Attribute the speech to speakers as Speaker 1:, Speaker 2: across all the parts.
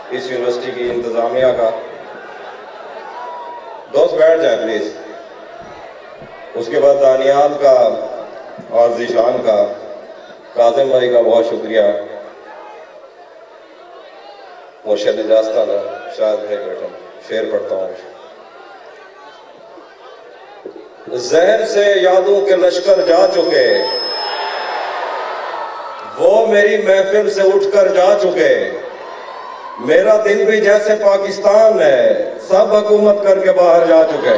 Speaker 1: इस यूनिवर्सिटी की इंतज़ामिया का। दोस्त बैठ जाए प्लीज़। उसके बाद दानियाल का और ज़ीशान का, काजिम भाई का बहुत शुक्रिया। मुर्शद इजाज़त ना शायद भाई बैठे, शेर पढ़ता हूँ। जहन से यादों के लश्कर जा चुके, वो मेरी महफिल से उठकर जा चुके। मेरा दिल भी जैसे पाकिस्तान है, सब हुकूमत करके बाहर जा चुके।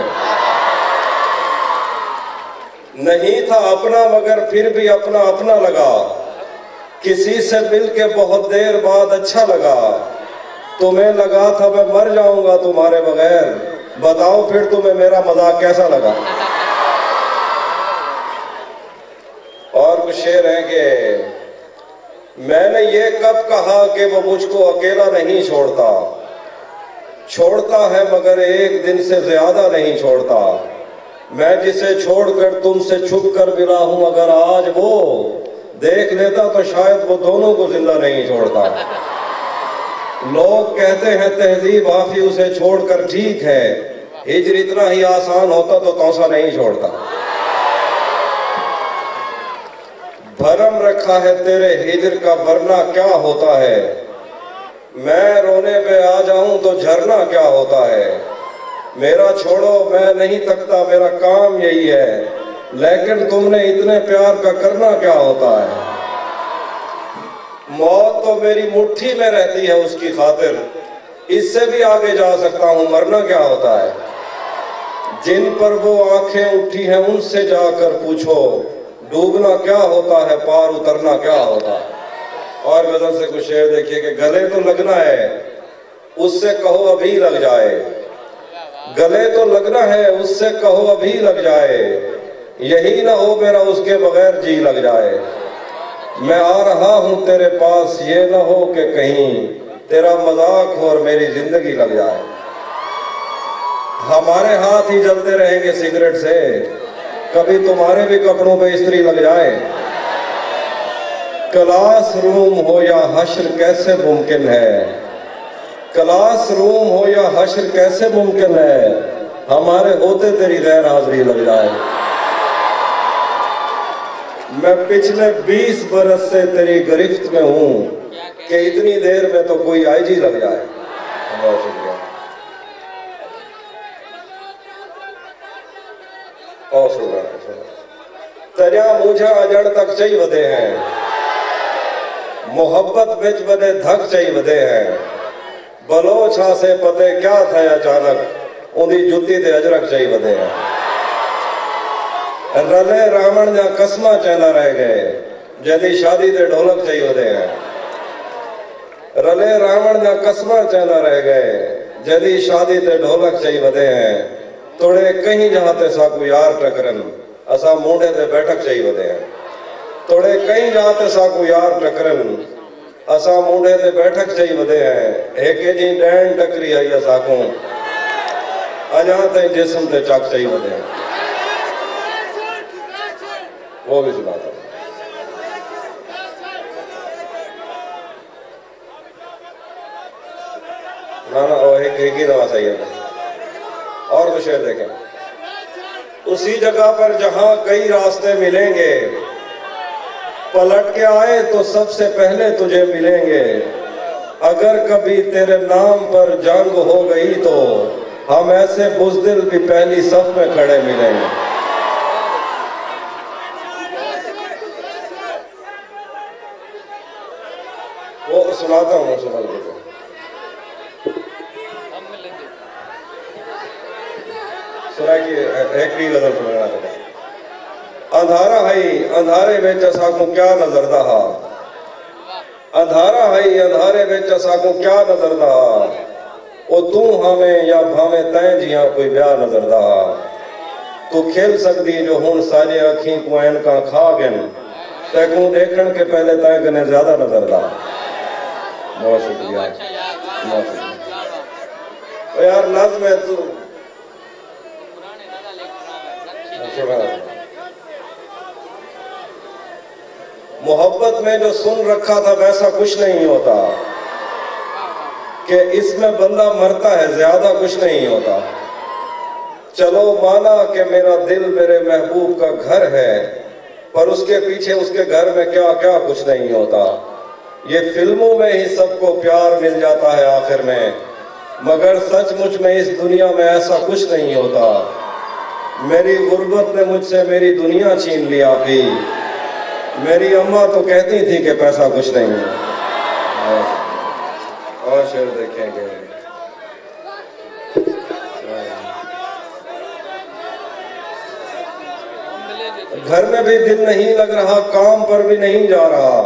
Speaker 1: नहीं था अपना मगर फिर भी अपना अपना लगा। किसी से मिल के बहुत देर बाद अच्छा लगा। तुम्हें लगा था मैं मर जाऊंगा तुम्हारे बगैर, बताओ फिर तुम्हें मेरा मजाक कैसा लगा। और कुछ शेर है कि मैंने ये कब कहा कि वो मुझको अकेला नहीं छोड़ता, छोड़ता है मगर एक दिन से ज्यादा नहीं छोड़ता। मैं जिसे छोड़कर तुमसे छुप कर मिला हूं, अगर आज वो देख लेता तो शायद वो दोनों को जिंदा नहीं छोड़ता। लोग कहते हैं तहजीब आफी उसे छोड़कर ठीक है, हिजर इतना ही आसान होता तो तौसा नहीं छोड़ता। भरम रखा है तेरे हिजर का वरना क्या होता है, मैं रोने पे आ जाऊं तो झरना क्या होता है। मेरा छोड़ो मैं नहीं थकता मेरा काम यही है, लेकिन तुमने इतने प्यार का करना क्या होता है। मौत तो मेरी मुट्ठी में रहती है उसकी खातिर, इससे भी आगे जा सकता हूं मरना क्या होता है। जिन पर वो आंखें उठी हैं उनसे जाकर पूछो, डूबना क्या होता है पार उतरना क्या होता है। और गजल से कुछ शेर देखिए कि गले तो लगना है उससे कहो अभी लग जाए, गले तो लगना है उससे कहो अभी लग जाए। यही ना हो मेरा उसके बगैर जी लग जाए। मैं आ रहा हूं तेरे पास ये ना हो कि कहीं तेरा मजाक हो और मेरी जिंदगी लग जाए। हमारे हाथ ही जलते रहेंगे सिगरेट से, कभी तुम्हारे भी कपड़ों पे इस्त्री लग जाए। क्लास रूम हो या हश्र कैसे मुमकिन है, क्लास रूम हो या हश्र कैसे मुमकिन है, हमारे होते तेरी गैर हाजिरी लग जाए। मैं पिछले 20 बरस से तेरी गिरफ्त में हूं कि इतनी देर में तो कोई आईजी लग जाए। बहुत शुक्रिया। तरिया मुझे अजड़ तक चाहिए वधे हैं, मोहब्बत बिच वधे धक चाहिए वधे हैं। बलोच से पते क्या थे अचानक उनकी जुत्ती ते अजरक चाहिए वधे हैं। रले रावण जा कसमा चैला रह गए, जदी शादी ते ढोलक चाहिए वधे हैं। रले रावण जा कसमा चैला रह गए, जदी शादी ते ढोलक चाहिए वधे हैं। तोड़े कहीं जाते साकू यार टकरन, असा मुंडे ते बैठक चाहिए वधे हैं। तोड़े कहीं जाते साकू यार टकरन, असा मुंडे ते बैठक चाहिए वधे हैं। हेके जी डैन टकरी आई असाकू, अजा ताईं जिस्म ते चक चाहिए वधे हैं। वो भी सुनाता ना ना, वो एक ही दवा सही है। और कुछ शेर देखें, उसी जगह पर जहां कई रास्ते मिलेंगे, पलट के आए तो सबसे पहले तुझे मिलेंगे। अगर कभी तेरे नाम पर जंग हो गई तो हम ऐसे बुज़दिल भी पहली सफ में खड़े मिलेंगे। वो सुनाता हूँ, सुना लीजिए। सुना कि एक भी गजल सुनना था। अंधारा है अंधारे विच असाकू क्या नजर दहा, अंधारा है अंधारे विच असाकू क्या नजर दहा। ओ तू हमें या भावे तैं जिया कोई ब्याह नजर दहा। तू खेल सकती जो हुण सारे अखी को ऐनका खा गन, तैकू देखण के पहले तैं कने ज्यादा नजर दहा। बहुत शुक्रिया, बहुत शुक्रिया। यार नज़्म है तू मोहब्बत में जो सुन रखा था वैसा कुछ नहीं होता। कि इसमें बंदा मरता है, ज्यादा कुछ नहीं होता। चलो माना कि मेरा दिल मेरे महबूब का घर है, पर उसके पीछे उसके घर में क्या क्या कुछ नहीं होता। ये फिल्मों में ही सबको प्यार मिल जाता है आखिर में, मगर सचमुच में इस दुनिया में ऐसा कुछ नहीं होता। मेरी गुर्बत ने मुझसे मेरी दुनिया छीन लिया थी। मेरी अम्मा तो कहती थी कि पैसा कुछ नहीं है। और शेर देखेंगे। घर में भी दिल नहीं लग रहा, काम पर भी नहीं जा रहा,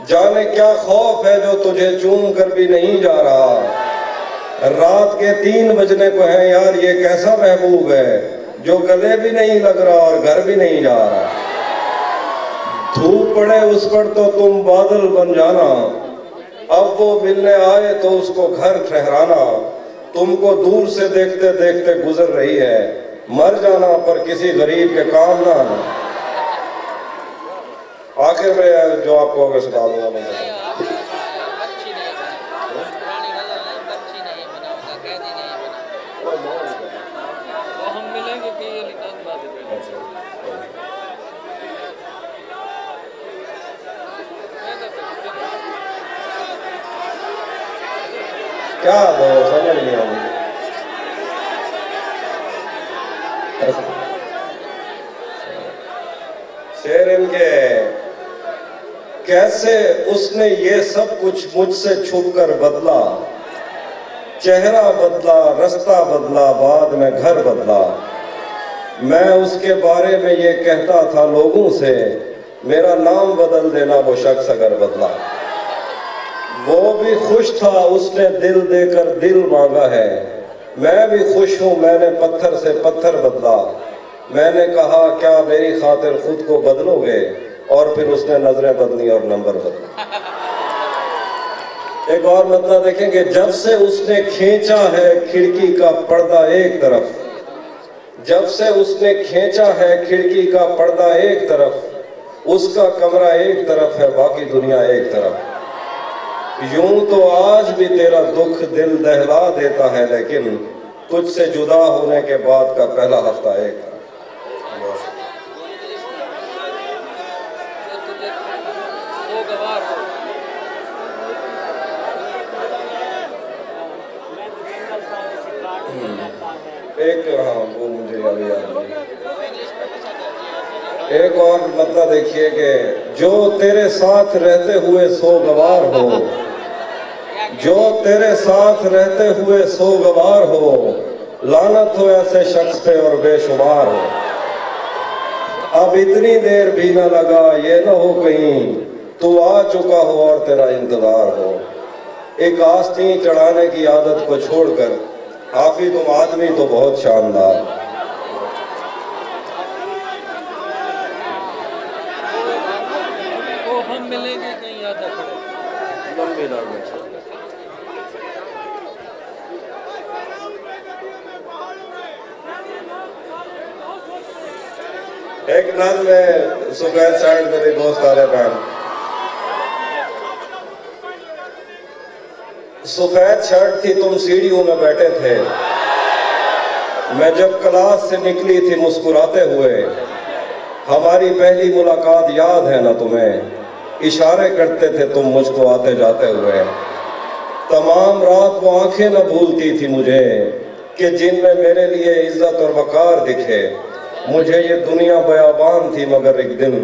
Speaker 1: जाने क्या खौफ है जो तुझे चूम कर भी नहीं जा रहा। रात के 3 बजने को है यार, ये कैसा महबूब है जो गले भी नहीं लग रहा और घर भी नहीं जा रहा। धूप पड़े उस पर तो तुम बादल बन जाना, अब वो मिलने आए तो उसको घर ठहराना। तुमको दूर से देखते देखते गुजर रही है, मर जाना पर किसी गरीब के काम ना आना। आखिर में जो आपको अगर सुना दूंगा मैं क्या दो समझ नहीं आ रही। शेर इनके, कैसे उसने ये सब कुछ मुझसे छुपकर बदला, चेहरा बदला, रास्ता बदला, बाद में घर बदला। मैं उसके बारे में ये कहता था लोगों से, मेरा नाम बदल देना वो शख्स अगर बदला। वो भी खुश था, उसने दिल देकर दिल मांगा है। मैं भी खुश हूँ, मैंने पत्थर से पत्थर बदला। मैंने कहा क्या मेरी खातिर खुद को बदलोगे, और फिर उसने नजरें बदली और नंबर बदला। एक और मतलब देखेंगे, जब से उसने खींचा है खिड़की का पर्दा एक तरफ, जब से उसने खींचा है खिड़की का पर्दा एक तरफ, उसका कमरा एक तरफ है बाकी दुनिया एक तरफ। यूं तो आज भी तेरा दुख दिल दहला देता है, लेकिन तुझसे जुदा होने के बाद का पहला हफ्ता एक था। एक हाँ वो मुझे अभी याद नहीं। एक और मतलब देखिए कि जो तेरे साथ रहते हुए सोगवार हो, जो तेरे साथ रहते हुए सोगवार हो, लानत हो ऐसे शख्स पे और बेशुमार हो। अब इतनी देर भी न लगा, ये न हो कहीं तू आ चुका हो और तेरा इंतजार हो। एक आस्तीन चढ़ाने की आदत को छोड़कर काफी तुम आदमी तो बहुत शानदार।
Speaker 2: तो हम मिलेंगे कहीं याद लंबे में।
Speaker 1: एक नज़्म में सुफैद साइड मेरे दोस्त आ रहे बहन, सफेद शर्ट थी, तुम सीढ़ियों में बैठे थे, मैं जब क्लास से निकली थी मुस्कुराते हुए। हमारी पहली मुलाकात याद है ना तुम्हें, इशारे करते थे तुम मुझको आते जाते हुए। तमाम रात वो आंखें न भूलती थी मुझे कि जिनमें मेरे लिए इज्जत और वकार दिखे। मुझे ये दुनिया बयाबान थी मगर एक दिन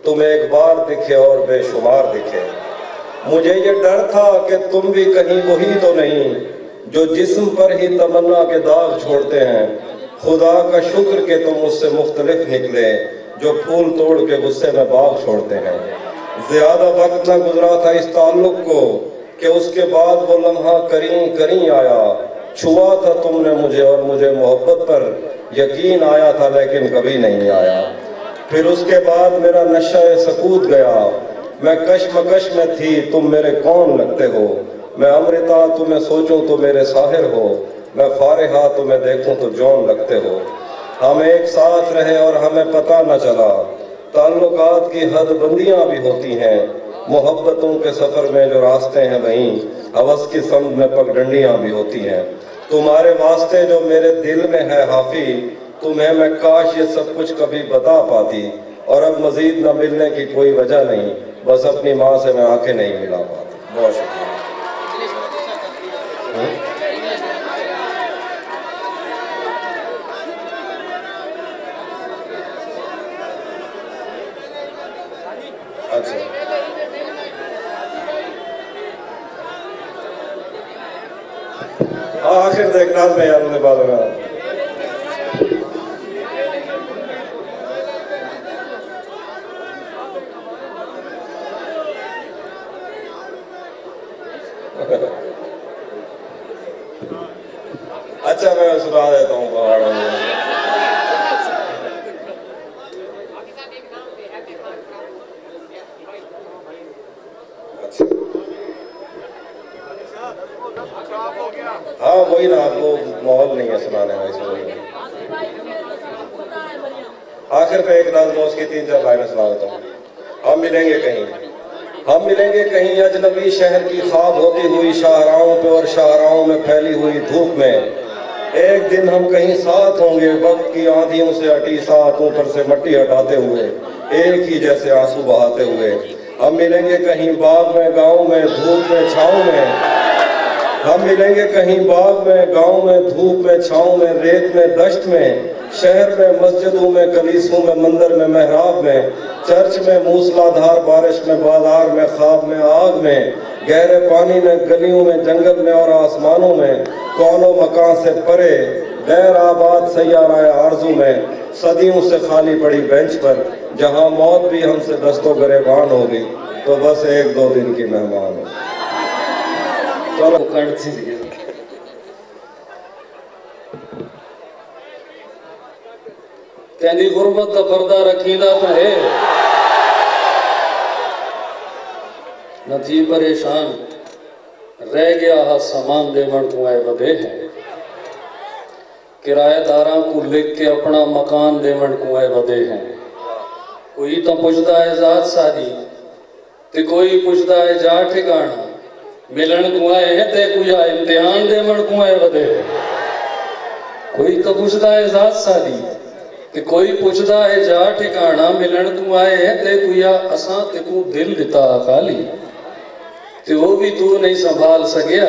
Speaker 1: तुम एक बार दिखे और बेशुमार दिखे। मुझे ये डर था कि तुम भी कहीं वही तो नहीं जो जिस्म पर ही तमन्ना के दाग छोड़ते हैं। खुदा का शुक्र कि तुम मुझसे मुख्तलिफ निकले जो फूल तोड़ के गुस्से में बाग छोड़ते हैं। ज्यादा वक्त न गुजरा था इस ताल्लुक को कि उसके बाद वो लम्हा करीं करीं आया। छुआ था तुमने मुझे और मुझे मोहब्बत पर यकीन आया था, लेकिन कभी नहीं आया। फिर उसके बाद मेरा नशा सकूत गया, मैं कशमकश में थी, तुम मेरे कौन लगते हो। मैं अमृता तुम्हें सोचूं तो मेरे साहिर हो, मैं फारिहा तुम्हें देखूं तो जौन लगते हो। हम एक साथ रहे और हमें पता न चला, ताल्लुकात की हद बंदियां भी होती हैं। मोहब्बतों के सफर में जो रास्ते हैं वहीं हवस की संग में पगडंडियां भी होती हैं। तुम्हारे वास्ते जो मेरे दिल में है हाफी, तुम्हें मैं काश ये सब कुछ कभी बता पाती। और अब मजीद न मिलने की कोई वजह नहीं, बस अपनी माँ से मैं आंखें नहीं मिला पाती। बहुत शुक्रिया। अच्छा, आखिर देखना में यार उन्हें बात में अच्छा, मैं सुना देता हूँ पहाड़ों में। हाँ वही ना, आपको माहौल नहीं है सुनाने में इसलिए। आखिर पे एक नज़्म उसकी 3-4 लाइनें सुना देता हूँ। हम मिलेंगे कहीं अजनबी शहर की ख्वाब होती हुई शाहराहों पे और शाहराहों में फैली हुई धूप में। एक दिन हम कहीं साथ होंगे, वक्त की आंधियों से अटी साथ, ऊपर से मिट्टी हटाते हुए, एक ही जैसे आंसू बहाते हुए। हम मिलेंगे कहीं बाग में, गाँव में, धूप में, छाँव में। हम मिलेंगे कहीं बाग में, गांव में, धूप में, छाँव में, रेत में, दश्त में, शहर में, मस्जिदों में, कलीसों में, मंदिर में, मेहराब में, चर्च में, मूसलाधार बारिश में, बाजार में, ख्वाब में, आग में, गहरे पानी में, गलियों में, जंगल में और आसमानों में, कौनो मकान से परे, गैर आबाद सैयारा आरज़ू में, सदियों से खाली पड़ी बेंच पर, जहां मौत भी हमसे दस्तो गरेबान होगी, तो बस 1-2 दिन की मेहमान हो। चलो
Speaker 2: कहनी गुरबत का पर्दा रखीदा तो है, न थी परेशान रह गया हा सामान देवण को आए वदे है। किराएदारा को लिख के अपना मकान देवण को आए वदे हैं। कोई तो पुछदा है जात सारी, ते कोई पुछदा है जा ठिकाना। मिलन को आए हैं ते कोई इम्तिहान देवण को आए वदे है। कोई तो पुछदा है जात सारी, ते कोई पुछदा है जा ठिकाना। मिलन को आए हैं ते कोई असा ते को दिल दिता खाली, ते वो भी तू नहीं संभाल सकिया।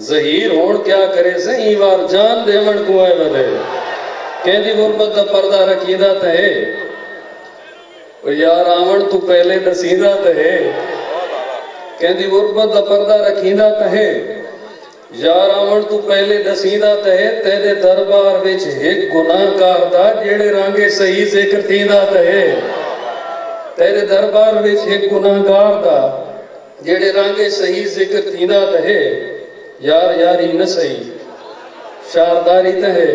Speaker 2: जहीर होण क्या करे सही वार जान देवण को आए वदे। कहंदी गुरबत दा पर्दा रखीदा ते है, यार रावण तू पहले दसीदा ते है। कहंदी गुरबत दा पर्दा रखीदा ते है, यार रावण तू पहले दसीदा ते है। तेरे दरबार विच एक गुनाहगार दा जेड़े रांगे सही जिक्र थींदा ते है। तेरे दरबार विच एक गुनाहगार दा जेड़े रांगे सही जिक्र थींदा ते है। यार यारी न सही शारदारी ते है,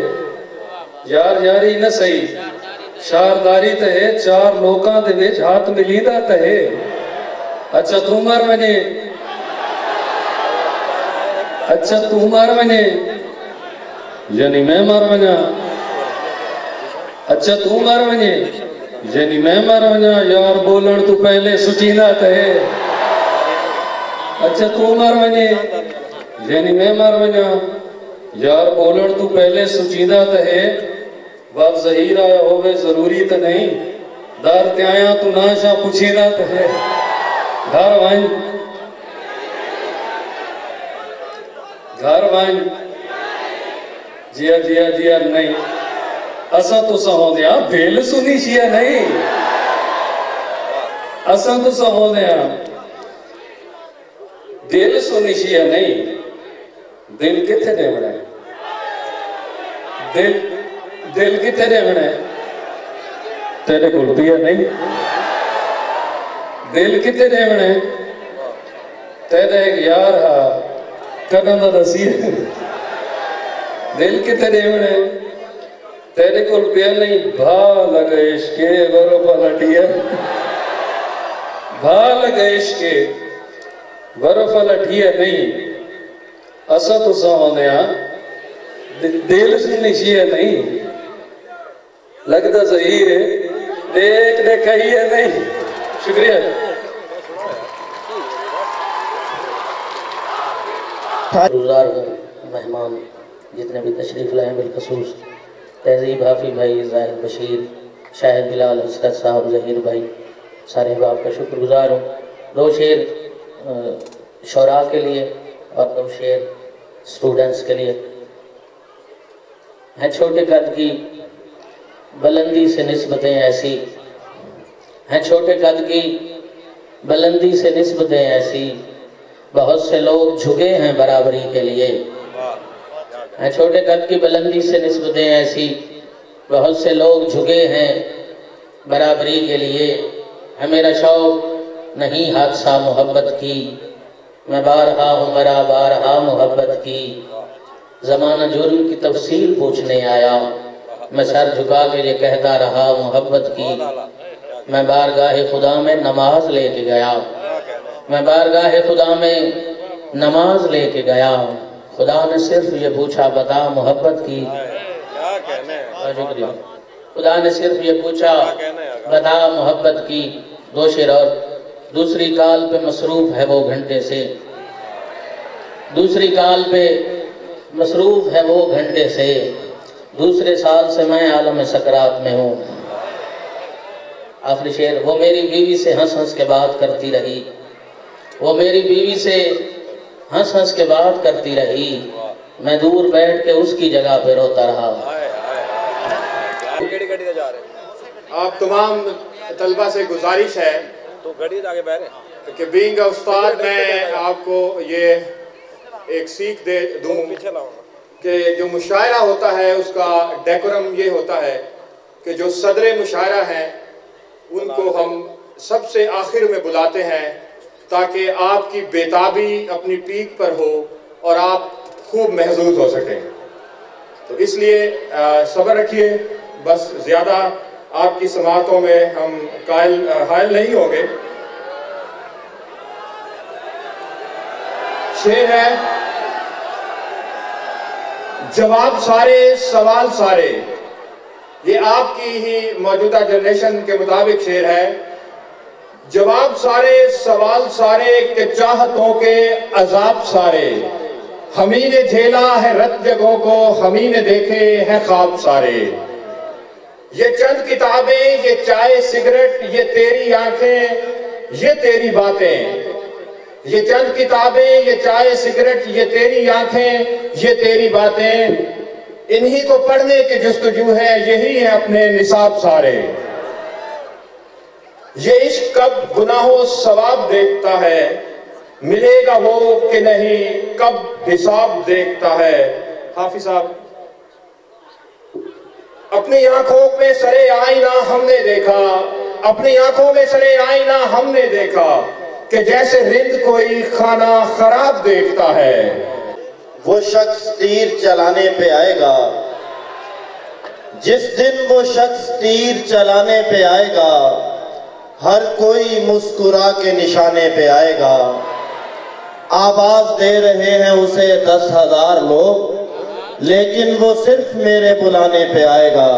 Speaker 2: यार यारी न सही शारदारी ते है। 4 लोकां दे विच हाथ मिलीदा ते है। अच्छा तू मर वने, अच्छा तू मर वने यानी मैं मर वना। अच्छा तू मर वने यानी मैं मर वना। यार बोलण तू पहले सुचीदा ते है। अच्छा तू मर वने यानी मैं मर वना। यार बोलण तू पहले सुचीदा ते है। बाप जहीर आया होवे जरूरी तो नहीं, दर ते आया तू नाशा पुछीदा ते है। घर वन जिया जिया जिया नहीं असा तो सहोदया बेल सुनी छिया नहीं। असा तो सहोदया दिल सुनी छिया नहीं। दिल किथे देवना है? दिल किथे देवना है? तेरे को रुपया नहीं। दिल किथे देवना है? तेरे एक यार हा कदम दा दसी। दिल किथे देवना है? तेरे को रुपया नहीं। भा लगे इश्के बरो पलटिया, भा लगे इश्के बरो पलटिया नहीं। असा तो होने दिल सुनी छिया नहीं। लगता जहीर है देख देखी है नहीं। शुक्रिया।
Speaker 3: गुजार हूँ मेहमान जितने भी तशरीफ़ लाए बिलखसूस तहजीब हाफी भाई, ज़ाहिर बशीर, शाहिद बिलाल, हसरत साहब, ज़हीर भाई, सारे बाप का शुक्रगुजार हूँ। 2 शेर शोरा के लिए और 2 शेर स्टूडेंट्स के लिए हैं। छोटे कद की बुलंदी से निस्बतें ऐसी हैं, छोटे कद की बुलंदी से निस्बतें ऐसी, बहुत से लोग झुके हैं बराबरी के लिए। हैं छोटे कद की बुलंदी से निस्बतें ऐसी, बहुत से लोग झुके हैं बराबरी के लिए। है मेरा शौक नहीं हादसा मोहब्बत की, मैं बारहा हूँ मरा बारहा मोहब्बत की। ज़माना जुर्म की तफसील पूछने आया, मैं सर झुका के ये कहता रहा मोहब्बत की। मैं बारगाह खुदा में नमाज लेके गया, मैं बारगाह खुदा में नमाज लेके गया। खुदा ने सिर्फ ये पूछा बता मोहब्बत की। शुक्रिया। खुदा ने सिर्फ ये पूछा बता मोहब्बत की। 2 शेर और। दूसरी काल पे मसरूफ़ है वो घंटे से, दूसरी काल पे मसरूफ़ है वो घंटे से। दूसरे साल से मैं आलम सकरात में हूँ। आखिरी शेर। वो मेरी बीवी से हंस हंस के बात करती रही, वो मेरी बीवी से हंस हंस के बात करती रही। मैं दूर बैठ के उसकी जगह पे रोता रहा।
Speaker 4: आप तमाम तलबा से गुजारिश है
Speaker 1: तो गड़ी आगे बैठे
Speaker 4: कि बीइंग उस्ताद मैं आपको ये एक सीख दे दूं कि जो मुशायरा होता है उसका डेकोरम ये होता है कि जो सदरे मुशायरा हैं उनको हम सबसे आखिर में बुलाते हैं ताकि आपकी बेताबी अपनी पीक पर हो और आप खूब महसूस हो सकें। तो इसलिए सब्र रखिए, बस ज़्यादा आपकी समातों में हम हायल नहीं होंगे। शेर है जवाब सारे सवाल सारे। ये आपकी ही मौजूदा जनरेशन के मुताबिक शेर है। जवाब सारे सवाल सारे के चाहतों के अजाब सारे, हमी ने झेला है रत जगहों को, हमी ने देखे हैं ख्वाब सारे। ये चंद किताबें, ये चाय सिगरेट, ये तेरी आंखें, ये तेरी बातें। ये चंद किताबें, ये चाय सिगरेट, ये तेरी आंखें, ये तेरी बातें। इन्हीं को पढ़ने की जुस्तजू है, यही है अपने निसाब सारे। ये इश्क कब गुनाहों सवाब देखता है, मिलेगा वो कि नहीं कब हिसाब देखता है। हाफिज साहब। अपनी आंखों में सरे आईना हमने देखा, अपनी आंखों में सरे आईना हमने देखा कि जैसे रिंद कोई खाना खराब देखता है।
Speaker 5: वो शख्स तीर चलाने पे आएगा, जिस दिन वो शख्स तीर चलाने पे आएगा, हर कोई मुस्कुरा के निशाने पे आएगा। आवाज दे रहे हैं उसे 10,000 लोग, लेकिन वो सिर्फ मेरे बुलाने पे आएगा।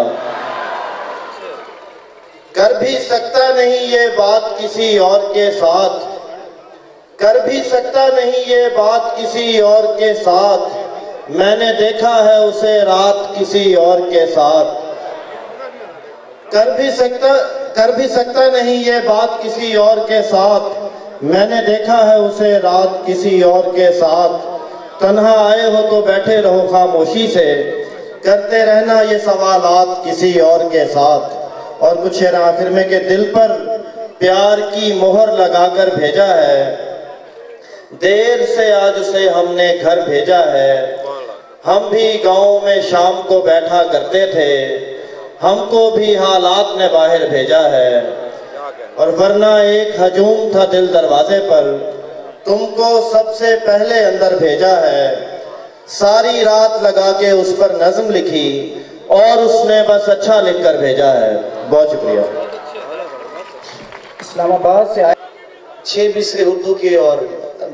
Speaker 5: कर भी सकता नहीं ये बात किसी और के साथ, कर भी सकता नहीं ये बात किसी और के साथ। मैंने देखा है उसे रात किसी और के साथ। कर भी सकता नहीं ये बात किसी और के साथ। मैंने देखा है उसे रात किसी और के साथ। तन्हा आए हो तो बैठे रहो खामोशी से, करते रहना ये सवालात किसी और के साथ। और कुछ शेर आखिर में के दिल पर प्यार की मोहर लगाकर भेजा है, देर से आज उसे हमने घर भेजा है। हम भी गाँव में शाम को बैठा करते थे, हमको भी हालात ने बाहर भेजा है। और वरना एक हजूम था दिल दरवाजे पर, तुमको सबसे पहले अंदर भेजा है। सारी रात लगा के उस पर नज़्म लिखी और उसने बस अच्छा लिखकर भेजा है। बहुत शुक्रिया।
Speaker 6: इस्लामाबाद से आए 6 मिसरे उर्दू की और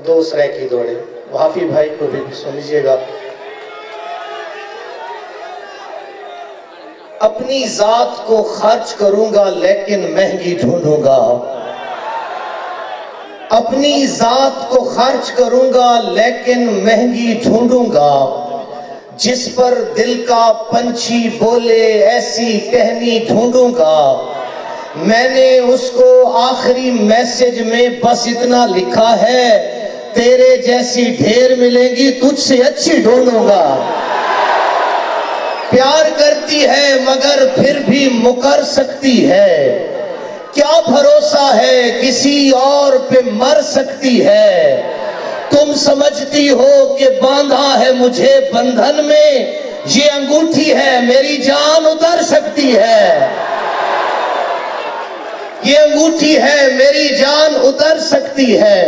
Speaker 6: 2 सराइकी दौड़े। हाफी भाई को भी सुन लीजिएगा। अपनी जात को खर्च करूंगा लेकिन महंगी ढूंढूंगा,
Speaker 5: अपनी जात को खर्च करूंगा लेकिन महंगी ढूंढूंगा, जिस पर दिल का पंछी बोले ऐसी टहनी ढूंढूंगा। मैंने उसको आखिरी मैसेज में बस इतना लिखा है, तेरे जैसी ढेर मिलेगी तुझसे अच्छी ढूंढूंगा। प्यार करती है मगर फिर भी मुकर सकती है, क्या भरोसा है किसी और पे मर सकती है। तुम समझती हो कि बांधा है मुझे बंधन में, ये अंगूठी है मेरी जान उतर सकती है। ये अंगूठी है मेरी जान उतर सकती है।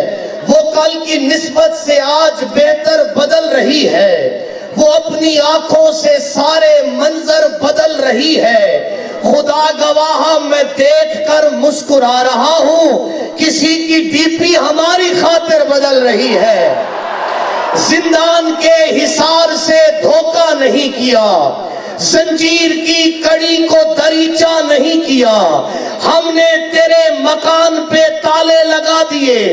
Speaker 5: वो कल की निस्बत से आज बेहतर बदल रही है, वो अपनी आंखों से सारे मंजर बदल रही है। खुदा गवाह मैं देखकर मुस्कुरा रहा हूं, किसी की डीपी हमारी खातिर बदल रही है। जिंदान के हिसार से धोखा नहीं किया, जंजीर की कड़ी को दरीचा नहीं किया। हमने तेरे मकान पे ताले लगा दिए,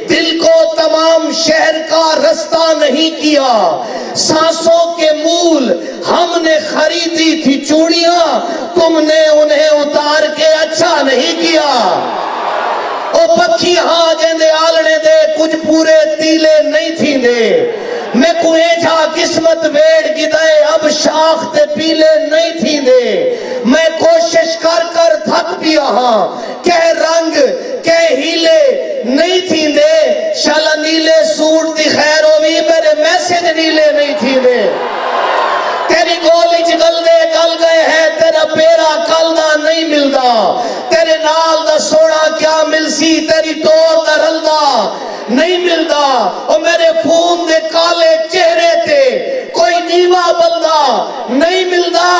Speaker 5: दिल को तमाम शहर का रास्ता नहीं किया। सांसों के मूल हमने खरीदी थी चूड़ियां, तुमने उन्हें उतार के अच्छा नहीं किया। ओ पक्षी हाँ जेंदे आलने दे कुछ पूरे तीले नहीं थी दे, मैं कुएं जा किस्मत वेड़ गिदाए अब शाख ते पीले नहीं थी दे। मैं कोशिश कर कर थक पिया हाँ, कह रंग कह हीले नहीं थी दे। शाला नीले सूट दी खैर होवी मेरे मैसेज नीले नहीं थी दे। तेरी गोली च गल गए है, तेरा पेरा कल दा नहीं मिलदा। तेरे नाल दा सोना क्या मिलसी, तेरी तोर दा रलदा नहीं मिलदा। और मेरे खून दे काले चेहरे ते कोई नीवा बंदा नहीं मिलदा।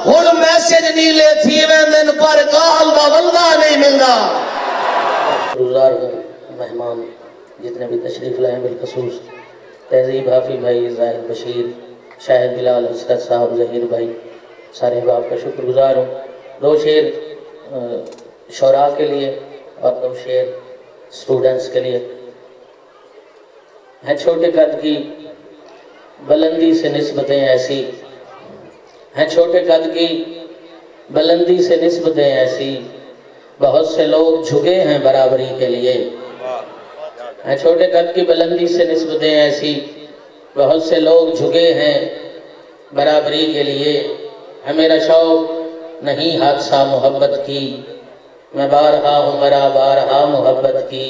Speaker 5: हुण मैसेज नीले थी वेंदन पर गाल दा बंदा नहीं मिलदा।
Speaker 3: गुजार मेहमान जितने भी तशरीफ लाए, बिलखसूस तहजीब हाफी भाई, जाहिर बशीर, शाहिद बिलाल, हसरत साहब, जहीर भाई, सारे बाप का शुक्रगुजार हूँ। दो शेर शोरा के लिए और दो शेर स्टूडेंट्स के लिए हैं। छोटे कद की बुलंदी से निस्बतें ऐसी हैं, छोटे कद की बुलंदी से निस्बतें ऐसी, बहुत से लोग झुके हैं बराबरी के लिए। हैं छोटे कद की बुलंदी से निस्बतें ऐसी, बहुत से लोग झुके हैं बराबरी के लिए। है मेरा शौक नहीं हादसा मोहब्बत की, मैं बारहा हूँ मरा बारहा मोहब्बत की।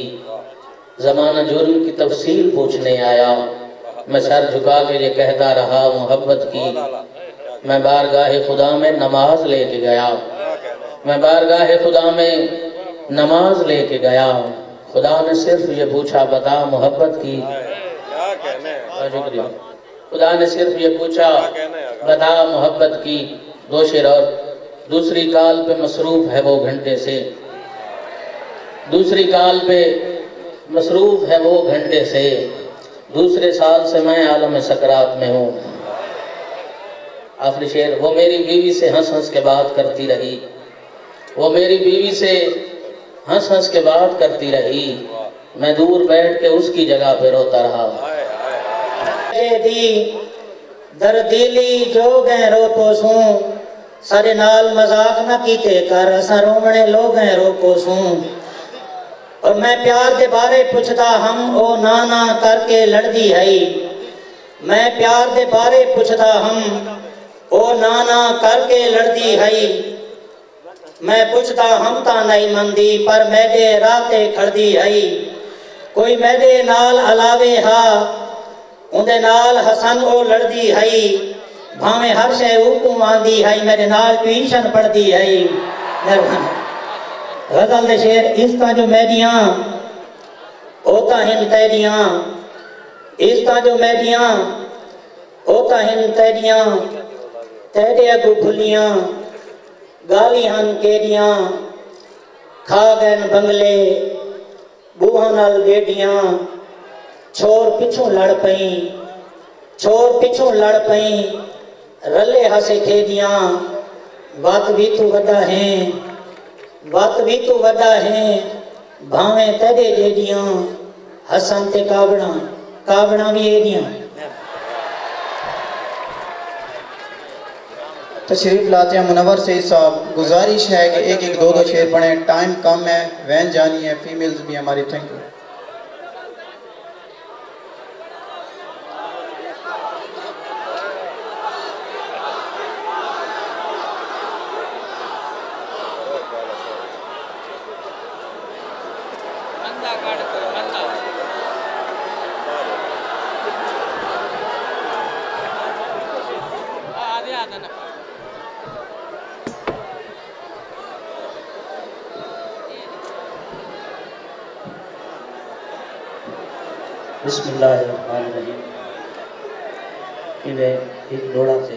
Speaker 3: ज़माना जुर्म की तफसील पूछने आया, मैं सर झुका के ये कहता रहा मोहब्बत की। मैं बारगाह खुदा में नमाज लेके गया, मैं बारगाह खुदा में नमाज लेके गया। खुदा ने सिर्फ ये पूछा बता मोहब्बत की। शुक्रिया। खुदा ने सिर्फ ये पूछा बता मोहब्बत की। दो शेर और। दूसरी काल पे मसरूफ है वो घंटे से, दूसरी काल पे मसरूफ है वो घंटे से। दूसरे साल से मैं आलम सकरात में हूँ। आखिरी शेर। वो मेरी बीवी से हंस हंस के बात करती रही, वो मेरी बीवी से हंस हंस के बात करती रही। मैं दूर बैठ के उसकी जगह पे रोता रहा।
Speaker 7: दर्दीली जो गए रोको सूं, सारे नाल मजाक न कीते कर, असा रोमने लोग हैं रोको सूं। और मैं प्यार के बारे पुछदा हम ओ नाना करके लड़दी है। मैं प्यार के बारे पुछदा हम ओ नाना करके लड़दी है। मैं पुछदा हम ता नहीं मंदी पर मेरे राते खड़दी है। कोई मेरे नाल अलावे हा उनके नाल हसन ओ लड़दी है। भावे हर शे हुकुम आंदी है, मेरे नाल ट्यूशन पढ़दी है। गजल दे शेर। इसका जो मेरियां ओता हिन तेरियां, इसका जो मेरियां ओता हिन तेरियां। तेरे अगू भुलियां गाली हन केरियां। खा गए बंगले बूहा नाल डेडियां। छोर पिछों लड़ पई, छोर पिछों लड़ पई, रले हसे खेदियां। बात भी तू वड्डा है, बात भी तू वड्डा है, भावे तेरे जेदियां। हसन ते काबड़ा काबड़ा भी एदियां
Speaker 8: तशरीफ लाते हैं मुनव्वर सईद साहब। गुजारिश है कि एक एक दो दो शेर पढ़ें, टाइम कम है, वैन जानी है, फीमेल्स भी हमारी। Thank you.
Speaker 3: बिस्मिल्लाहिर्रहमानिर्रहीम। इन्हें एक लोड़ा से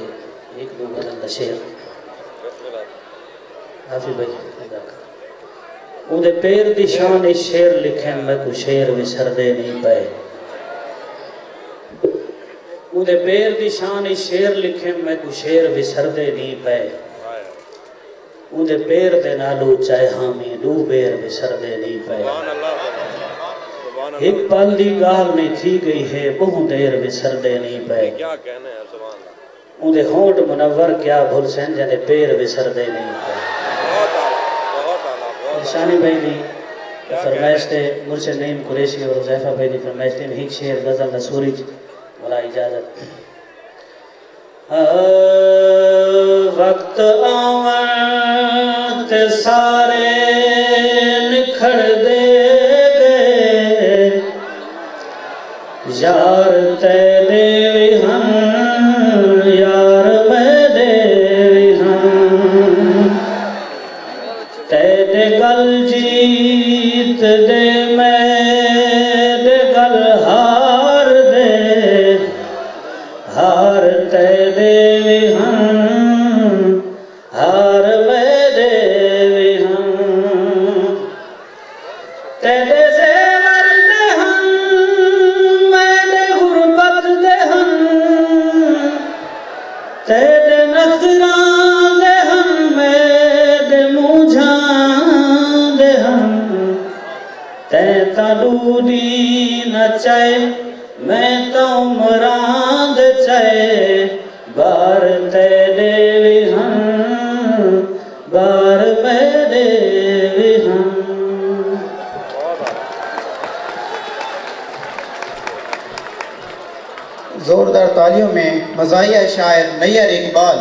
Speaker 3: एक दो गजल शेर हाफिज भाई उहदे पैर दी शान इस शेर लिखे मैं को शेर विसरदे नहीं पे। उहदे पैर दी शान इस शेर लिखे मैं को शेर विसरदे नहीं पे। उहदे पैर दे नालू चाहे हामी दू बेर विसरदे नहीं पे। एक पल दी गाल नहीं थी गई है बहु देर विसरदे नहीं पे। उहदे होंठ मुनव्वर क्या भूल सन जने पैर विसरदे नहीं पे। शानी भाई दी फरमाइश थे मुर्शिद नईम कुरैशी और हुज़ैफा भाई दी फरमाइश थे एक शेर गजल नसूरी वाला इजाजत। वक्त आवन ते सारे निखड़ दे यार तेरे हम यार मेरे हम तेरे गल जीत दे मेरे गल हार दे हार तेरे हम हार मेरे हम तेरे तेरे नखरां दे हम मेरे मुझां दे हम ते तलूदी न चाहे मैं तो उमरां दे चाहे बार तेरे भी हम बार मेरे भी हम।
Speaker 8: जोरदार तालियों में मज़ाहिया शायर नैयर इकबाल।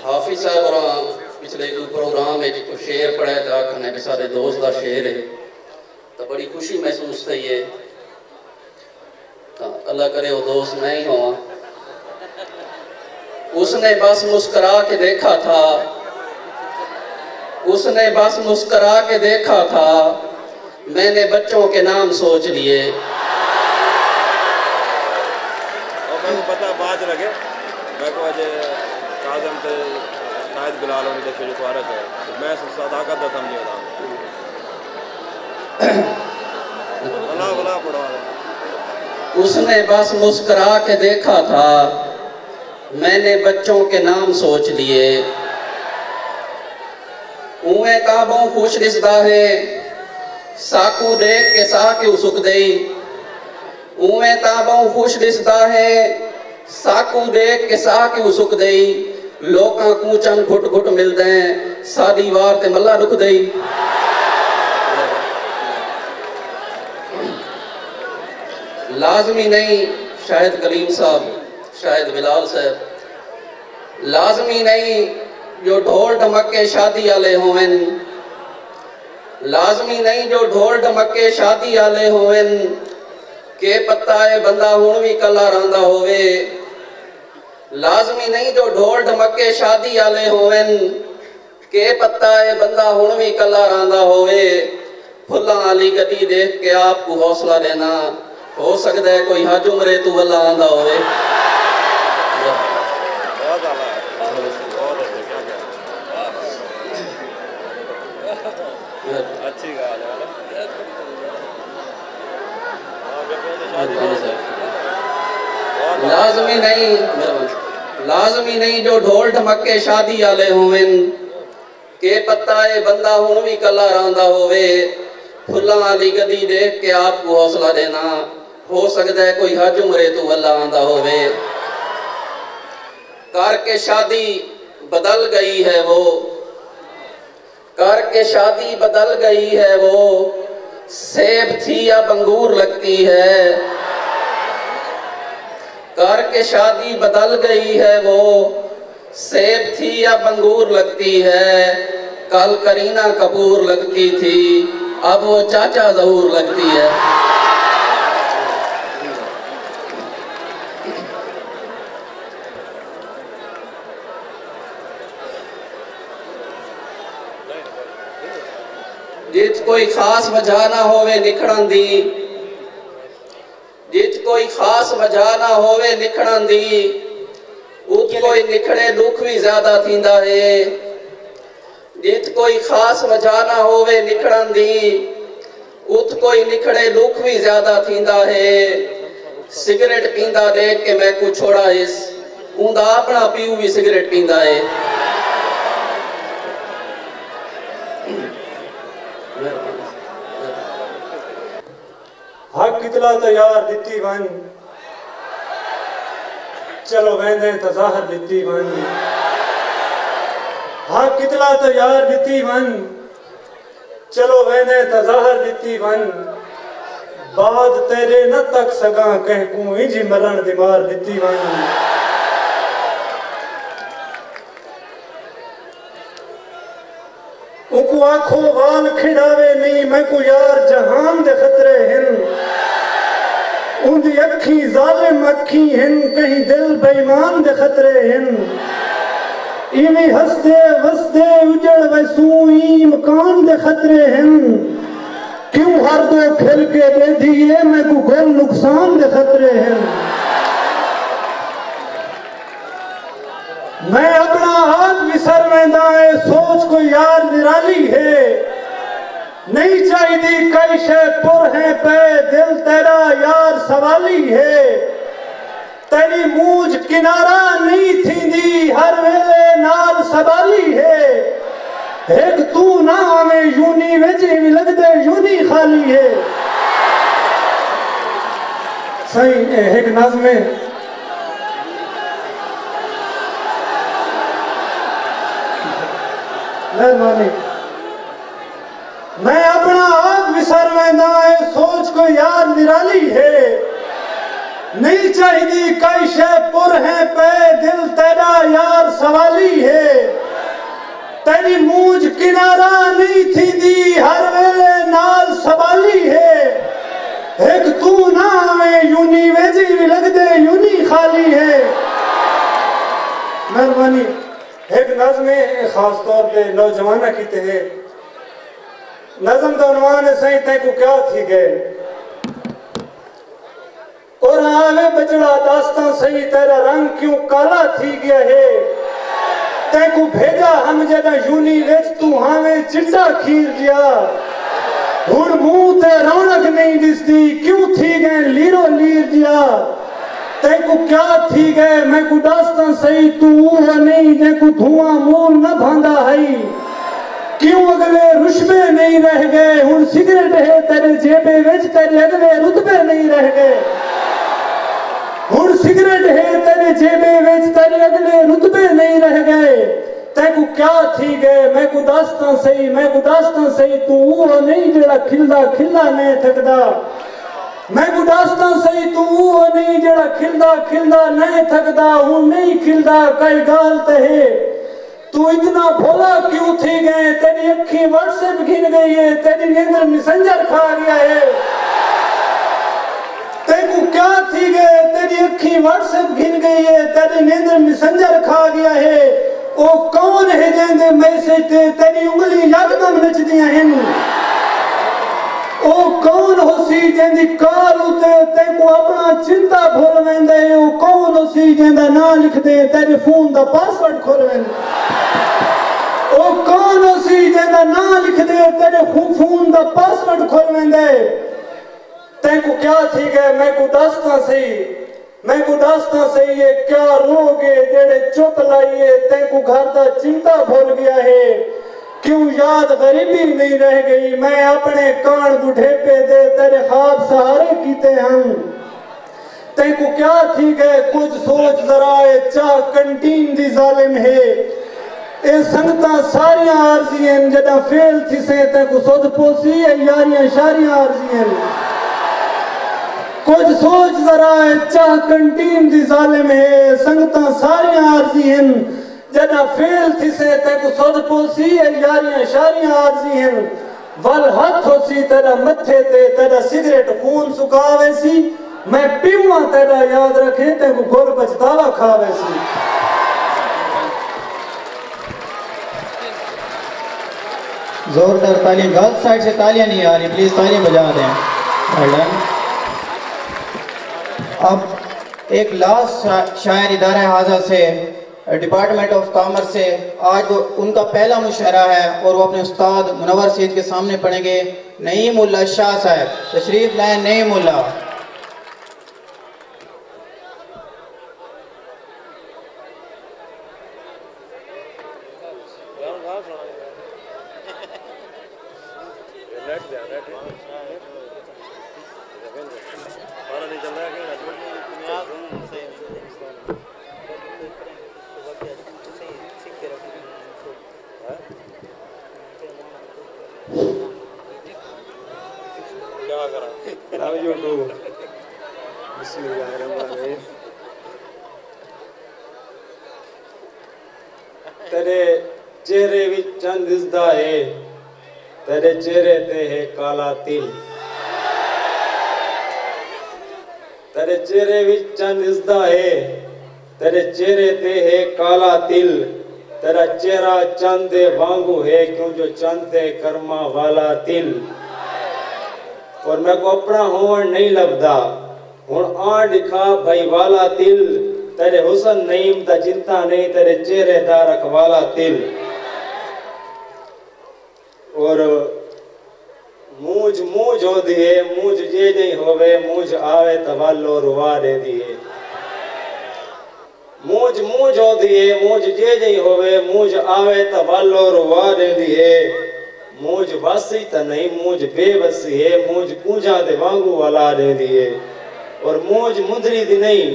Speaker 2: हाफिज साहब और पिछले प्रोग्राम में शेर पढ़ाया था आखने भी सारे दोस्त का शेर है तो बड़ी खुशी महसूस थी है। तो अल्लाह करे वो दोस्त नहीं हो। उसने बस मुस्कुरा के देखा था उसने बस मुस्कुरा के देखा था मैंने बच्चों के नाम सोच लिए।
Speaker 1: पता बात लगे मैं को आज काजम थे शायद बिलाल होने के फिर दोबारा से मैं सदाकत दा समझियो था भला भला पढ़वा।
Speaker 2: उसने बस मुस्कुरा के देखा था मैंने बच्चों के नाम सोच लिए। उए काबों खुश रिश्ता है साकू देख के साके उसुक दई। उए ताबों खुश रिश्ता है साकू देख के साके उसुक दई। लोकां कूचन घुट घुट मिलदे सादी वार ते मल्ला रुक दई। लाजमी नहीं शायद कलीम साहब शायद बिलाल साहब लाजमी नहीं जो ढोल ढमके शादी वाले होवन
Speaker 9: लाजमी नहीं जो ढोल ढमके शादी आले होवन के पत्ता है बंदा हुण भी कला रंदा होवे। लाजमी नहीं जो ढोल ढमके शादी आले होवन के पत्ता है बंदा हुण भी कला रंदा होवे। फुल्लां वाली गड्डी देख के आपको हौसला देना, हो सकता है कोई हज उमरे तू वल्ला आंदा होवे।
Speaker 1: अच्छी गाल है।
Speaker 9: लाजमी नहीं जो ढोल ढमके शादी आले होवन के पत्ता है बंदा हुण भी कला रंदा होवे। फुल्लां वाली गड्डी देख के आपको हौसला देना, हो सकता है कोई हज उमरे तू वल्ला आंदा होवे। करके शादी बदल गई है वो, करके शादी बदल गई है वो, सेब थी या अंगूर लगती है। करके शादी बदल गई है वो, सेब थी या अंगूर लगती है। कल करीना कपूर लगती थी, अब वो चाचा जहूर लगती है। जित कोई खास वजह ना होवे निखड़न दी, जित कोई खास वजह ना होवे निखड़न दी, उत कोई निखड़े दुख भी ज्यादा थींदा है। जित कोई खास वजह ना होवे निखड़न दी, उत कोई निखड़े दुख भी ज्यादा थींदा है। सिगरेट पींदा देख के मैं कुछ छोड़ा इस, उंदा अपना पीऊ भी सिगरेट पींदा है।
Speaker 10: हक कितला तो यार दिती वन, चलो वेंदे तो ज़ाहर दिती वन। हक कितला तो यार दिती वन, चलो वेंदे तो ज़ाहर दिती वन। बाद तेरे न तक सगा कह को इंजी मरण दिमार दिती वन। उनको आखो वाल खिड़ावे नहीं, मैं को यार जहान दे खतरे हैं। उनकी अखी जालिम अखी हैं, कहीं दिल बेईमान दे खतरे हैं। इवी हंसदे वसदे उजड़ वसूई मकान दे खतरे हैं। क्यों हर दो फिर के दे दिए, मैं को गोल नुकसान दे खतरे हैं। मैं अपना हाथ विसर वेंदा है, सोच को यार निराली है। नहीं चाहिए कई शे पुर है पे, दिल तेरा यार सवाली है। तेरी मूझ किनारा नहीं थींदी, हर वेले नाल सवाली है। एक तू ना आवे यूनी वेजी भी लगदे यूनी खाली है। सही एक नज़्म मेहरबानी। मैं अपना आप विसर वेंदा है, सोच को यार निराली है। नहीं चाहिए कई शे पुर है पे, दिल तेरा यार सवाली है। तेरी मूझ किनारा नहीं थी दी, हर वेले नाल सवाली है। एक तू ना आवे यूनी वेजी भी लगदे यूनी खाली है। मेहरबानी। एक नज़्म खास तौर पे नौजवाना की है। नज़्म का उन्वान सही तय को क्या थी गए और आवे बजड़ा दास्तां सही, तेरा रंग क्यों काला थी गया है। तय को भेजा हम जना यूनी वेच, तू हावे चिट्टा खीर गया। हुण मुंह ते रौनक नहीं दिसती, क्यों थी गए लीरो लीर दिया। तय को क्या थी गए मैं को दास्तां सही, तू नहीं जे को धुआं मूल न भांदा है। क्यों अगले रुशबे नहीं रह गए, हुण सिगरेट है तेरे जेबे विच, तेरे अगले रुतबे नहीं रह गए। हुण सिगरेट है तेरे जेबे विच, तेरे अगले रुतबे नहीं रह गए। तय को क्या थी गए मैं को दास्तां सही, मैं को दास्तां सही, तू नहीं जेड़ा खिलदा खिला नहीं थकदा। मैं को दास्तां सही, तू नहीं जेड़ा खिलदा खिलदा नहीं थकदा। हुण नहीं खिलदा कई गाल ते है, तू इतना भोला क्यों थी गए, तेरी अखी व्हाट्सएप गिन गई है, तेरी नींद मैसेंजर खा गया है। तेको क्या थी गए, तेरी अखी व्हाट्सएप गिन गई है, तेरी नींद मैसेंजर खा गया है। ओ कौन है जेंदे मैसेज ते तेरी उंगली यकदम नचदियां हैं। ओ कौन होसी जेंदी कार उते तेको अपना चिंता भूल वेंदे। ओ कौन होसी जेंदा ना लिख दे तेरे फोन दा पासवर्ड खोल वेंदे। ओ कौन होसी जेंदा ना लिख दे तेरे फोन दा पासवर्ड खोल वेंदे। तेको क्या थी गए, मैं को दसता सही, मैं को दसता सही है क्या रोगे जेड़े चुप लाइए। तेको घर दा चिंता भूल गया है, क्यों याद गरीबी नहीं रह गई। मैं अपने कान बुढ़ेपे दे तेरे ख्वाब सहारे कीते हम। तेको क्या थी गए, कुछ सोच जरा चाह कंटीन दी जालिम है। ए संगता सारियां आरजी हैं जदा फेल थी से तेको सुध पोसी है यारियां शारियां आरजी हैं। कुछ सोच जरा चाह कंटीन दी जालिम है। संगता सारियां आरजी हैं जदा फेल थी से तेको सुध पोसी है यारियां शारियां आरजी हैं। वल हाथ होसी तेरा मथे ते तेरा सिगरेट खून सुखावे सी। मैं पीवा तेरा याद रखे तेको गुर पछतावा खावे सी।
Speaker 8: जोरदार तालियां, गर्ल्स साइड से तालियां नहीं आ रही, प्लीज तालियां बजा दें। Well done. अब एक लास्ट शायर इदारा हाजा से, डिपार्टमेंट ऑफ कॉमर्स से, आज वो उनका पहला मुशायरा है और वो अपने उस्ताद मुनव्वर सईद के सामने पढ़ेंगे। नईमुल्लाह शाह साहब तशरीफ लाएं। नईमुल्लाह
Speaker 11: तेरे चेहरे विच चंद दिसदा है, तेरे चेहरे ते है काला तिल। तेरे चेहरे विच चंद दिसदा है, तेरे चेहरे ते है काला तिल। तेरा चेहरा चंद दे वांगू है क्यों जो चंद ते कर्मा वाला तिल। और मैं को अपना होवन नहीं लभदा हुण आ दिखा भाई वाला तिल। तेरे हुसन नईम दा चिंता नहीं, तेरे चेहरे दा रखवाला तिल। और मूंज मूंज हो दिए, मूंज जे जे होवे, मूंज आवे तवालो रुवा दे दिए। मूंज मूंज हो दिए, मूंज जे जे होवे, मूंज आवे तवालो रुवा दे दिए। मूंज वासी त नहीं, मूंज बेबसी है, मूंज कूंजा दे वांगू वाला दे दिए। और मूंज मुंदरी दी नहीं,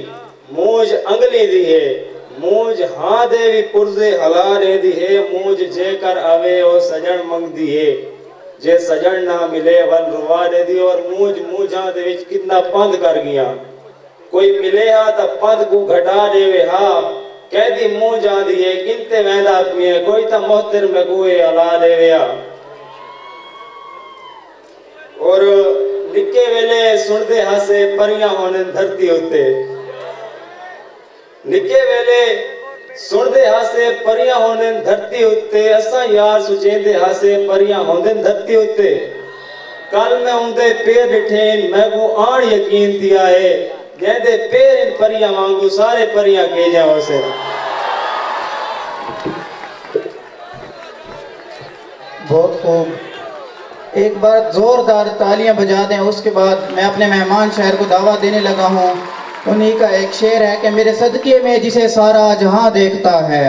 Speaker 11: मूंज अंगली दी है। मूंज हाँ दे भी पुरजे हला दे दी है। मूंज जे कर आवे ओ सजन मंग दी है, जे सजन ना मिले वन रुवा दे दी। और मूंज मूंझा दे विच कितना पंद कर गया, कोई मिले हा ता पंद को घटा देवे हा। कह दी मूंझा दी है किनते वैदा पिए, कोई ता मोहतर में गुए हला देवे हा। और निके वेले सुनदे हासे परियां होने धरती होते। निके वेले सुनदे हासे परियां होने धरती उत्ते। असा यार सुचेंदे हासे परियां होने धरती उत्ते। कल मैं उनदे पैर डिठे मैं को आण यकीन दिया है, जैदे पैर इन परियां वांगू सारे परियां के जाओ से।
Speaker 8: बहुत खूब, एक बार जोरदार तालियां बजा दें। उसके बाद मैं अपने मेहमान शायर को दावा देने लगा हूँ। उन्हीं का एक शेर है कि मेरे सदके में जिसे सारा जहां देखता है,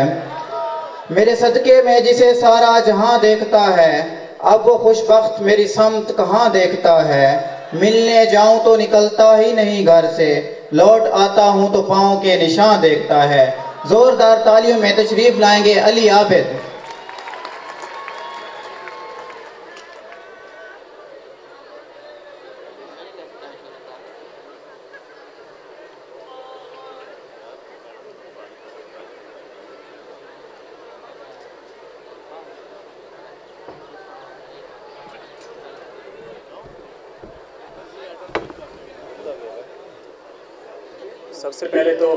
Speaker 8: मेरे सदके में जिसे सारा जहां देखता है, अब वो खुशबख्त मेरी समत कहाँ देखता है। मिलने जाऊं तो निकलता ही नहीं घर से, लौट आता हूं तो पाँव के निशान देखता है। जोरदार तालियों में तशरीफ लाएंगे अली आबिद।
Speaker 12: सबसे पहले तो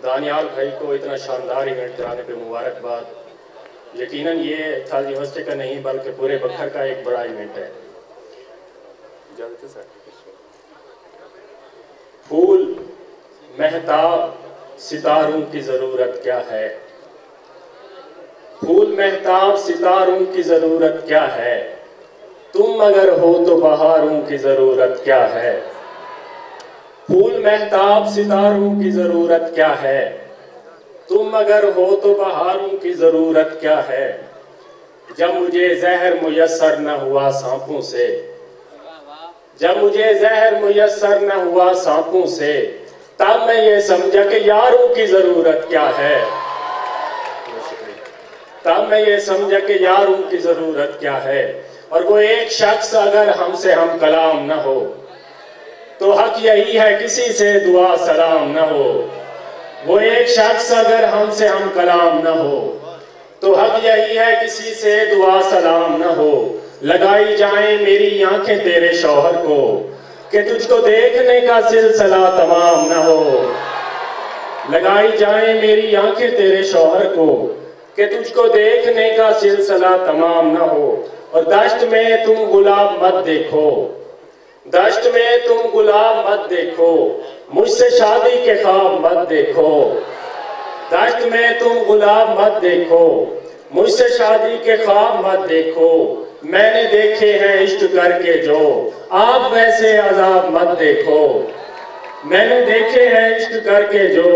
Speaker 12: दानियाल भाई को इतना शानदार इवेंट कराने पे मुबारकबाद। यकीनन ये थाल यूनिवर्सिटी का नहीं बल्कि पूरे बखर का एक बड़ा इवेंट है। फूल महताब सितारों की ज़रूरत क्या है, फूल महताब सितारों की ज़रूरत क्या है, तुम अगर हो तो बहारों की ज़रूरत क्या है। फूल महताब सितारों की ज़रूरत क्या है, तुम अगर हो तो बहारों की ज़रूरत क्या है। जब मुझे जहर मुयस्सर न हुआ सांपों से, जब मुझे जहर मुयस्सर न हुआ सांपों से, तब मैं ये समझा कि यारों की ज़रूरत क्या है। तब मैं ये समझा कि यारों की ज़रूरत क्या है। और वो एक शख्स अगर हमसे हम कलाम न हो तो हक यही है किसी से दुआ सलाम न हो। वो एक शख्स अगर हमसे हम कलाम न हो तो हक यही है किसी से दुआ सलाम न हो। लगाई जाएं मेरी आंखें तेरे शौहर को कि तुझको देखने का सिलसिला तमाम न हो। लगाई जाएं मेरी आंखें तेरे शौहर को कि तुझको देखने का सिलसिला तमाम न हो। और दश्त में तुम गुलाब मत देखो, दश्त में तुम गुलाब मत देखो, मुझसे शादी के ख्वाब मत देखो। दश्त में तुम गुलाब मत देखो, मुझसे शादी के ख्वाब मत देखो। मैंने देखे हैं इश्क करके जो, आप वैसे अजाब मत देखो। मैंने देखे हैं इश्क करके जो,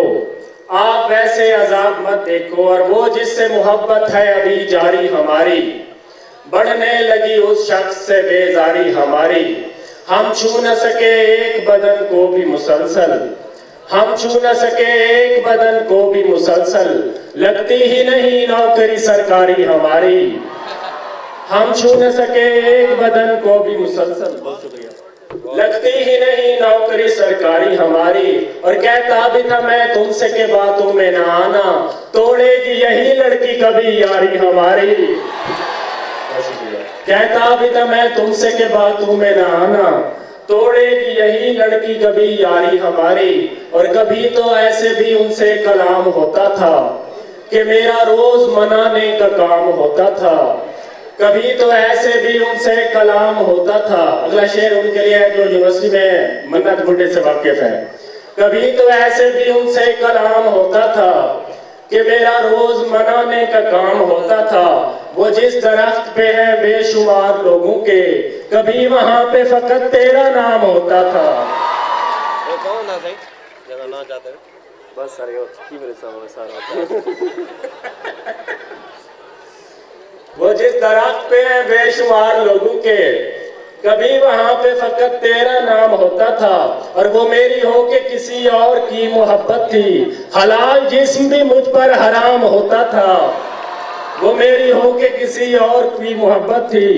Speaker 12: आप वैसे अजाब मत देखो। और वो जिससे मोहब्बत है अभी जारी हमारी, बढ़ने लगी उस शख्स से बेजारी हमारी। हम छू न सके एक बदन को भी मुसलसल, हम छू न सके एक बदन को भी मुसलसल, लगती ही नहीं नौकरी सरकारी हमारी। हम छू न सके एक बदन को भी मुसलसल, बहुत शुक्रिया, लगती ही नहीं नौकरी सरकारी हमारी। और कहता भी था मैं तुमसे के बातों में ना आना, तोड़ेगी यही लड़की कभी यारी हमारी। कहता भी था मैं तुमसे के बातों में ना आना, तोड़ेगी यही लड़की कभी यारी हमारी। और कभी तो ऐसे भी उनसे कलाम होता था कि मेरा रोज मनाने का काम होता था। कभी तो ऐसे भी उनसे कलाम होता था। अगला शेर उनके लिए है जो यूनिवर्सिटी में मन्नत बुड्ढे से वाकिफ है। कभी तो ऐसे भी उनसे कलाम होता था कि मेरा रोज मनाने का काम होता था। वो जिस दरख्त पे है बेशुमार लोगों के, कभी वहां पे फकत तेरा नाम होता था। बस वो जिस दरख्त पे है बेशुमार लोगों के, कभी वहां पे फकत तेरा नाम होता था। और वो मेरी हो के किसी और की मोहब्बत थी, हलाल जिस्म भी मुझ पर हराम होता था। वो मेरी हो के किसी और की मोहब्बत थी,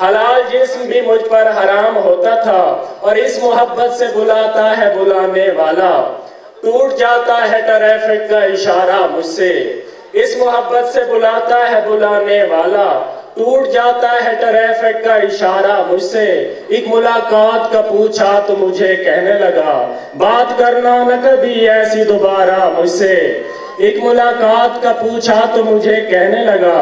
Speaker 12: हलाल जिस्म भी मुझ पर हराम होता था। और इस मोहब्बत से बुलाता है बुलाने वाला, टूट जाता है ट्रैफिक का इशारा मुझसे। इस मोहब्बत से बुलाता है बुलाने वाला, टूट जाता है ट्रैफिक का इशारा मुझसे। एक मुलाकात का पूछा तो मुझे कहने लगा, बात करना न कभी ऐसी दोबारा मुझसे। एक मुलाकात का पूछा तो मुझे कहने लगा,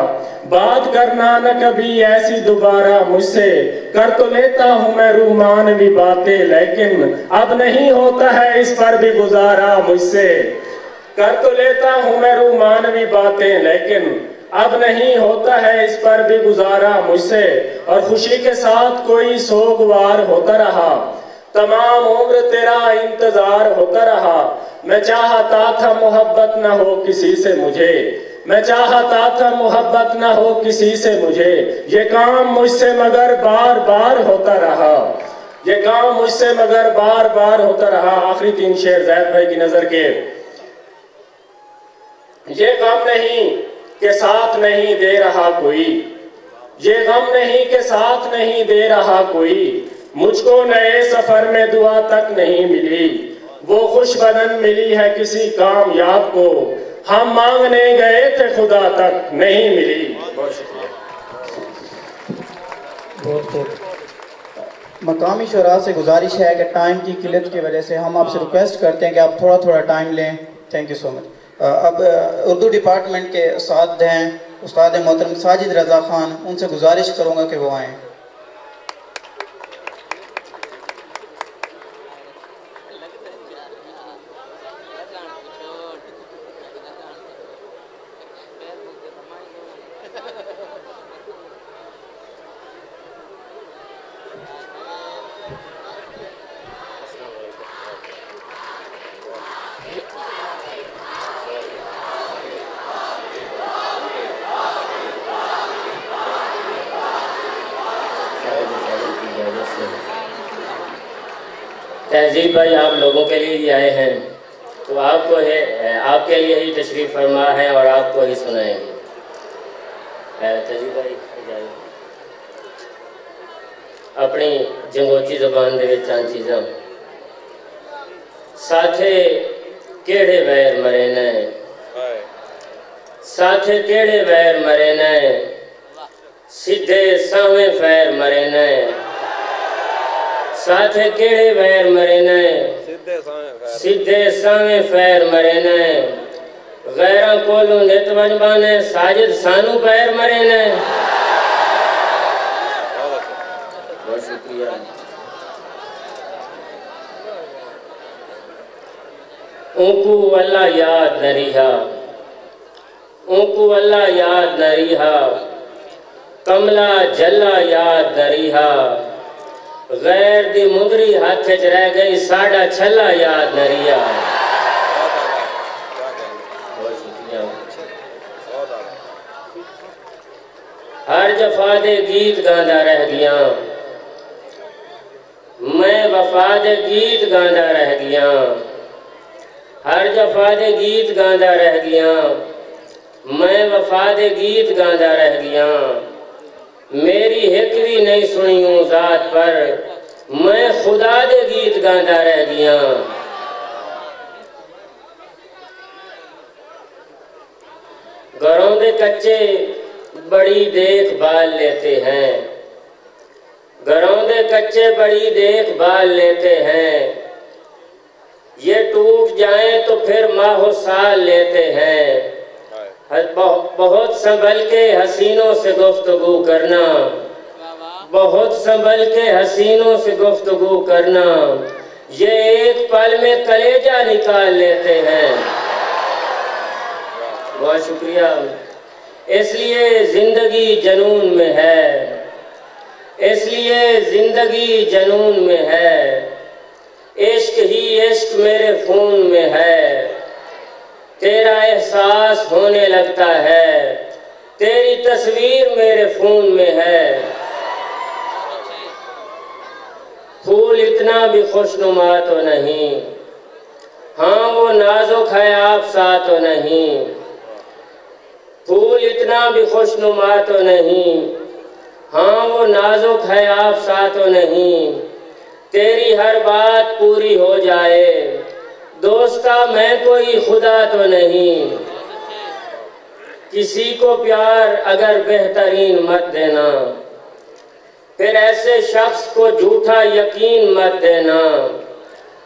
Speaker 12: बात करना न कभी ऐसी दोबारा मुझसे। कर तो लेता हूँ मैं रूमानवी बातें, लेकिन अब नहीं होता है इस पर भी गुजारा मुझसे। कर तो लेता हूँ मैं रूमानवी बातें, लेकिन अब नहीं होता है इस पर भी गुजारा मुझसे। और खुशी के साथ कोई सोगवार होता रहा, तमाम उम्र तेरा इंतजार होता रहा। मैं चाहता था मोहब्बत न हो किसी से मुझे, मैं चाहता था मोहब्बत न हो किसी से मुझे। ये काम मुझसे मगर बार बार होता रहा, ये काम मुझसे मगर बार बार होता रहा। आखिरी 3 शेर जैद भाई की नजर के। ये गम नहीं के साथ नहीं दे रहा कोई, ये गम नहीं के साथ नहीं दे रहा कोई। मुझको नए सफर में दुआ तक नहीं मिली, वो खुशबदन मिली है किसी कामयाब को। हम मांगने गए थे खुदा तक नहीं मिली। बहुत शुक्रिया।
Speaker 8: मकामी शुरा से गुजारिश है कि टाइम की किल्लत की वजह से हम आपसे रिक्वेस्ट करते हैं कि आप थोड़ा थोड़ा टाइम लें। Thank you so much. अब उर्दू डिपार्टमेंट के उस्ताद हैं, उस्ताद मोहतरम साजिद रज़ा ख़ान, उनसे गुजारिश करूँगा कि वो आएँ।
Speaker 13: तहजीब भाई आप लोगों के लिए ही आए हैं, तो आपको है आपके लिए ही तशरीफ़ फरमा है और आपको ही सुनाएंगे। तहजीब भाई अपनी जंगोची ज़बान दे चंद चीज़ां साथे केड़े वैर मरे ने, साथे केड़े वैर मरे ने, सीधे सावे फैर मरे ने, साथे केड़े वैर मरे ने, सीधे सावे फैर मरे ने, गैरा कोलू नित वजबाने साजिद सानू पैर मरे ने। बहुत शुक्रिया। ऊकू अल्लाह याद न रिहा, ऊकू अल्लाह याद न रिहा, कमला जला याद न रिहा, गैर दी मुंदरी हाथ च रह गई साड़ा छला याद न रिहा। हर जफा दे गीत गांदा रह गया, मैं वफा दे गीत गांदा रह गया, हर जफा दे गीत गांदा रह गया, मैं वफा दे गीत गांदा रह गया, मेरी एक भी नहीं सुनी हूँ ज़ात पर, मैं खुदा दे गीत गांदा रह गया। घरों दे कच्चे बड़ी देखभाल लेते हैं, घरों दे कच्चे बड़ी देखभाल लेते हैं, ये टूट जाएं तो फिर माहो साल लेते हैं। बहुत संभल के हसीनों से गुफ्तगू करना, बहुत संभल के हसीनों से गुफ्तगू करना, ये एक पल में कलेजा निकाल लेते हैं। बहुत शुक्रिया। इसलिए जिंदगी जनून में है, इसलिए जिंदगी जनून में है, इश्क ही इश्क मेरे खून में है, तेरा एहसास होने लगता है, तेरी तस्वीर मेरे खून में है। फूल इतना भी खुशनुमा तो नहीं, हाँ वो नाजुक है आप सा तो नहीं, फूल इतना भी खुशनुमा तो नहीं, हाँ वो नाजुक है आप सा तो नहीं, तेरी हर बात पूरी हो जाए दोस्ता मैं कोई खुदा तो नहीं। किसी को प्यार अगर बेहतरीन मत देना, फिर ऐसे शख्स को झूठा यकीन मत देना,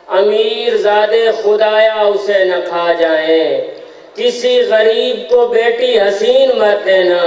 Speaker 13: अमीर ज़ादे खुदाया उसे न खा जाए, किसी गरीब को बेटी हसीन मत देना।